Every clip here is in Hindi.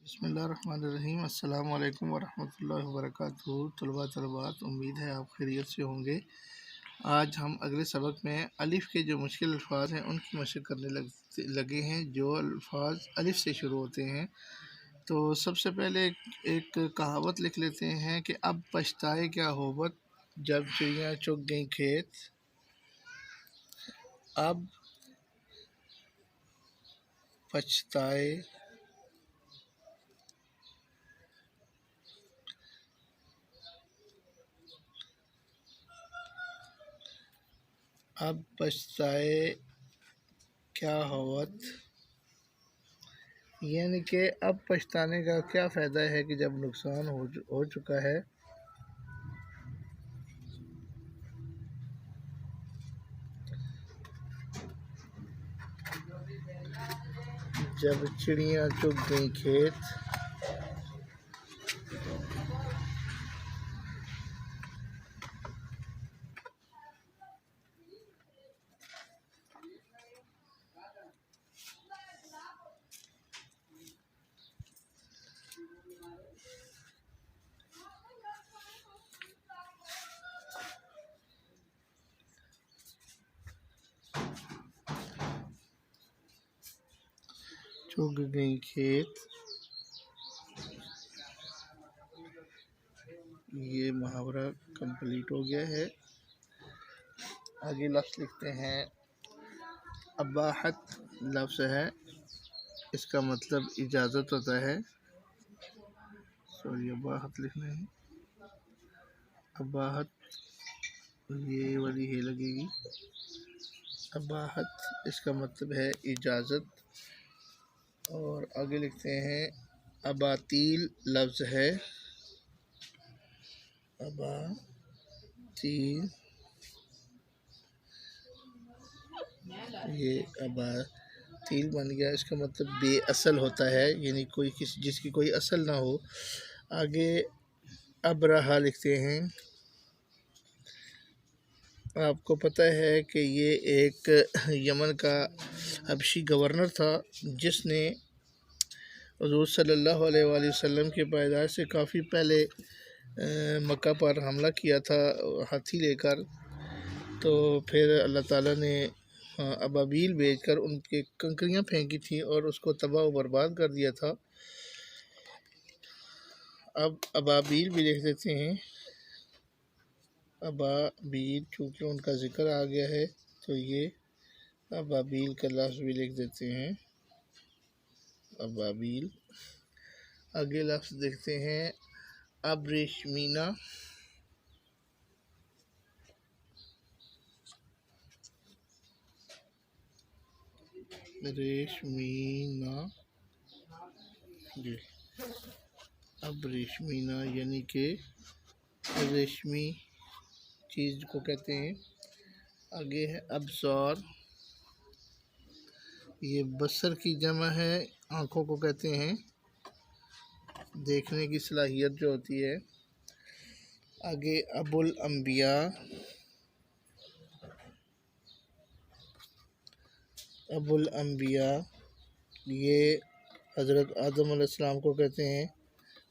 बिस्मिल्लाहिर्रहमानिर्रहीम। अस्सलाम वालेकुम वरहमतुल्लाहि वबरकातुहू। तलबात उम्मीद है आप खैरियत से होंगे। आज हम अगले सबक में अलिफ़ के जो मुश्किल अल्फाज हैं उनकी मशक़ करने लगे हैं, जो अल्फाज अलिफ़ से शुरू होते हैं। तो सबसे पहले एक कहावत लिख लेते हैं कि अब पछताए क्या होबत जब चिड़ियाँ चुग गईं खेत। अब पछताए अब पछताए क्या होवत, यानी कि अब पछताने का क्या फ़ायदा है कि जब नुकसान हो चुका है। जब चिड़ियाँ चुग गईं खेत, चुग गईं खेत, ये मुहावरा कंप्लीट हो गया है। आगे लफ्ज़ लिखते हैं। अबाहत लफ्ज़ है, इसका मतलब इजाज़त होता है। सॉरी, अबाहत लिखना है। अबाहत ये वाली है लगेगी। अबाहत इसका मतलब है इजाज़त। और आगे लिखते हैं अबातील लफ्ज़ है। अबातील ये अबातील बन गया, इसका मतलब बेअसल होता है, यानी कोई जिसकी कोई असल ना हो। आगे अबरहा लिखते हैं। आपको पता है कि ये एक यमन का हबशी गवर्नर था, जिसने हुज़ूर सल्लल्लाहु अलैहि वसल्लम के पैदाइश से काफ़ी पहले मक्का पर हमला किया था हाथी लेकर। तो फिर अल्लाह ताला ने अबाबील भेजकर उनके कंकरियाँ फेंकी थी और उसको तबाह व बर्बाद कर दिया था। अब अबाबील भी लिख देते हैं। अबाबील चूँकि उनका ज़िक्र आ गया है तो ये अबाबील का लफ्ज़ भी लिख देते हैं। अबाबील। आगे लफ्ज़ देखते हैं अब रेशमीना। रेशमीना अब रेशमीना यानी कि रेशमी चीज़ को कहते हैं। आगे है अबसार, ये बसर की जमा है, आँखों को कहते हैं, देखने की सलाहियत जो होती है। आगे अबुल अंबिया, अबुल अंबिया ये हज़रत आदम अलैहिस्सलाम को कहते हैं,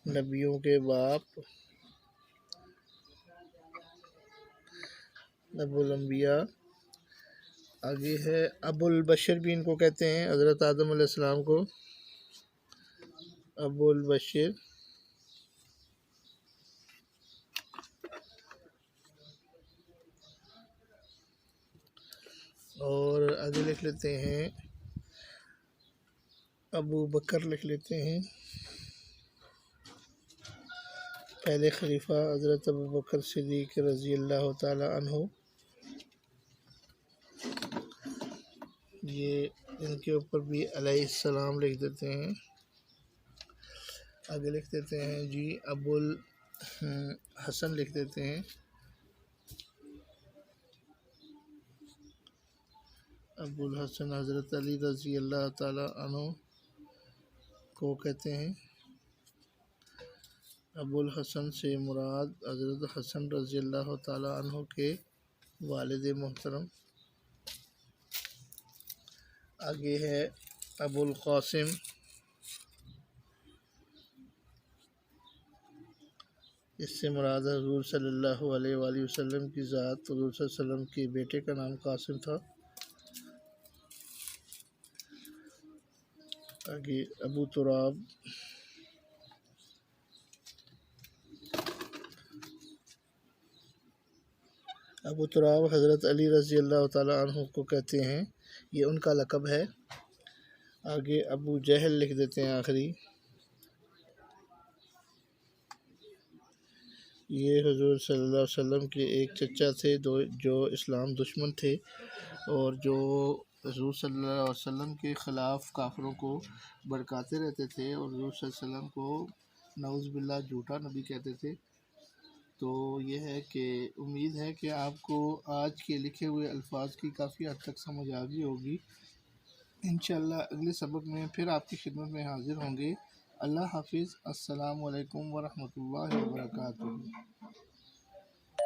नबियों के बाप। अबुल अंबिया। आगे है अबुल बशर भी इनको कहते हैं, हज़रत आदम अलैहिस्सलाम को अबुल बशर। और आगे लिख लेते हैं अबू बकर लिख लेते हैं। पहले खलीफा हज़रत अबू बकर सिद्दीक़ रज़ी अल्लाह ताला अन्हु, ये इनके ऊपर भी अलैहिस्सलाम लिख देते हैं। आगे लिख देते हैं जी अबुल हसन लिख देते हैं। अबुल हसन हज़रत अली रज़ी अल्लाह ताला अन्हु को कहते हैं। अबुल हसन से मुराद हज़रत हसन रज़ी अल्लाह ताला अन्हु के वालिद मोहतरम। आगे है अबुल क़ासिम। इससे मुराद हुज़ूर सल्लल्लाहु अलैहि वसल्लम की ज़ात, हुज़ूर सल्लल्लाहु अलैहि वसल्लम के बेटे का नाम कासिम था। आगे अबू तुराब, अबू तुराब हज़रत अली रज़ी अल्लाह ताला अन्हु को कहते हैं, ये उनका लक़ब है। आगे अबू जहल लिख देते हैं आखिरी, ये हुज़ूर सल्लल्लाहु अलैहि वसल्लम के एक चचा थे जो इस्लाम दुश्मन थे और जो हुज़ूर सल्लल्लाहु अलैहि वसल्लम के ख़िलाफ़ काफ़िरों को भड़काते रहते थे और हुज़ूर सल्लल्लाहु अलैहि वसल्लम को नऊज़ बिल्लाह झूठा नबी कहते थे। तो ये है कि उम्मीद है कि आपको आज के लिखे हुए अल्फाज की काफ़ी हद तक समझ आ गई होगी। इंशाअल्लाह अगले सबक में फिर आपकी खिदमत में हाज़िर होंगे। अल्लाह हाफ़िज़। अस्सलामु अलैकुम व रहमतुल्लाहि व बरकातुहू।